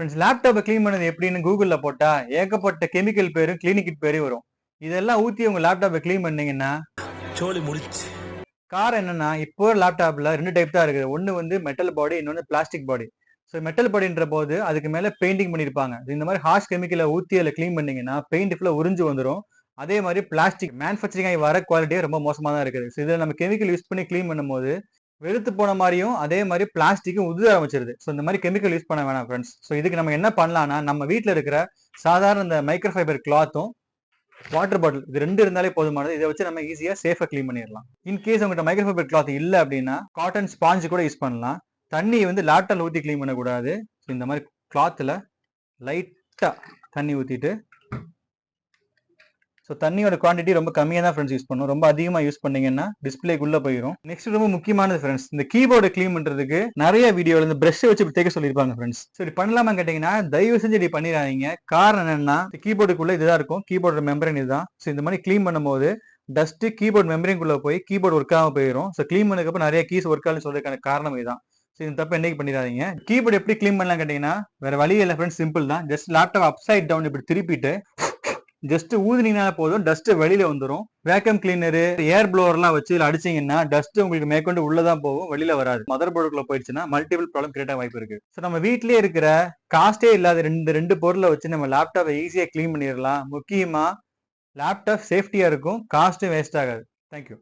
Friends, லேப்டாப்பை clean பண்ணது எப்படின்னு கூகுள்ல போட்டா ஏகப்பட்ட கெமிக்கல் பேரும் கிளினிக் கிட் பேரும் வரும். இதெல்லாம் ஊத்தி உங்க லேப்டாப்பை க்ளீன் பண்ணீங்கன்னா சோலி முடிச்சு. காரணம் என்னன்னா, இப்போ லேப்டாப்ல 2 டைப் தான் இருக்குது. ஒண்ணு வந்து மெட்டல் பாடி, இன்னொன்னு பிளாஸ்டிக் பாடி. ஸோ மெட்டல் பாடின்ற போது அதுக்கு மேல பெயிண்டிங் பண்ணியிருப்பாங்க. இந்த மாதிரி ஹார்ஷ் கெமிக்கலை ஊத்தி அதில் க்ளீன் பண்ணீங்கன்னா பெயிண்ட் ஃபுல்லா உறிஞ்சு வந்துரும். அதே மாதிரி பிளாஸ்டிக் மேனுஃபேக்சரிங் ஆகி வர குவாலிட்டியே ரொம்ப மோசமா தான் இருக்குது. ஸோ இதில் நம்ம கெமிக்கல் யூஸ் பண்ணி க்ளீன் பண்ணும்போது வெளுத்து போன மாதிரியும் அதே மாதிரி பிளாஸ்டிக்கும் உதிர ஆரம்பிச்சிருது. ஸோ இந்த மாதிரி கெமிக்கல் யூஸ் பண்ண வேணாம் ஃப்ரெண்ட்ஸ். ஸோ இதுக்கு நம்ம என்ன பண்ணலாம்னா, நம்ம வீட்டில் இருக்கிற சாதாரண இந்த மைக்ரோ ஃபைபர் கிளாத்தும் வாட்டர் பாட்டில் இது 2 இருந்தாலே போதுமானது. இதை வச்சு நம்ம ஈஸியா சேஃபா க்ளீன் பண்ணிடலாம். இன்கேஸ் உங்கள்கிட்ட மைக்ரோ ஃபைபர் கிளாத் இல்ல அப்படின்னா காட்டன் ஸ்பாஞ்ச் கூட யூஸ் பண்ணலாம். தண்ணி வந்து லேப்டாப்ல ஊத்தி க்ளீன் பண்ணக்கூடாது. இந்த மாதிரி கிளாத்ல லைட்டா தண்ணி ஊத்திட்டு, ஸோ தண்ணியோட குவான்டிட்டி ரொம்ப கம்மியாக தான் ஃப்ரெண்ட்ஸ் யூஸ் பண்ணணும். ரொம்ப அதிகமாக யூஸ் பண்ணீங்கன்னா டிஸ்பிளேக்குள்ள போயிடும். நெக்ஸ்ட் ரொம்ப முக்கியமானது ஃப்ரெண்ட்ஸ், இந்த கீபோர்டை க்ளீன் பண்றதுக்கு நிறைய வீடியோல இந்த பிரஷ் வச்சு தேய்க்க சொல்லியிருப்பாங்க ஃப்ரெண்ட்ஸ். ஸோ இது பண்ணலாமா கேட்டீங்கன்னா தயவு செஞ்சு இப்படி பண்ணிடாதீங்க. காரணம் என்னன்னா, கீபோர்டுக்குள்ள இதுதான் இருக்கும், கீபோர்டு மெம்பரேன் இதுதான். ஸோ இந்த மாதிரி க்ளீன் பண்ணும்போது டஸ்ட் கீபோர்ட் மெம்பரேன்குள்ள போய் கீபோர்டு ஒர்க் ஆகாம போயிடும். ஸோ க்ளீன் பண்ணதுக்கப்புறம் நிறைய கீஸ் ஒர்க் ஆகலன்னு சொல்றதுக்கான காரணம் இதுதான். ஸோ இந்த தப்பு என்னைக்கு பண்ணிடாதீங்க. கீபோர்டு எப்படி க்ளீன் பண்ணலாம் கேட்டீங்கன்னா வேற வழி இல்லை ஃப்ரெண்ட்ஸ், சிம்பிள் தான். ஜஸ்ட் லேப்டாப் அப்சைட் டவுன் இப்படி திருப்பிட்டு ஜஸ்ட் ஊதுனீங்கன்னா போதும், டஸ்ட் வெளியில வந்துடும். வேக்கம் கிளீனரு, ஏர் ப்ளோவர்லாம் வச்சு அடிச்சீங்கன்னா டஸ்ட் உங்களுக்கு மேற்கொண்டு உள்ளதான் போகும், வெளியில வராது. மதர் போர்டுக்குள்ள போயிடுச்சுன்னா மல்டிபிள் ப்ராப்ளம் கிரியேட் ஆக வாய்ப்பு இருக்கு. ஸோ நம்ம வீட்லயே இருக்கிற காஸ்டே இல்லாத ரெண்டு பொருளை வச்சு நம்ம லேப்டாப்பை ஈஸியா கிளீன் பண்ணிடலாம். முக்கியமா லேப்டாப் சேஃப்டியா இருக்கும், காஸ்ட்டும் வேஸ்ட் ஆகாது. தேங்க்யூ.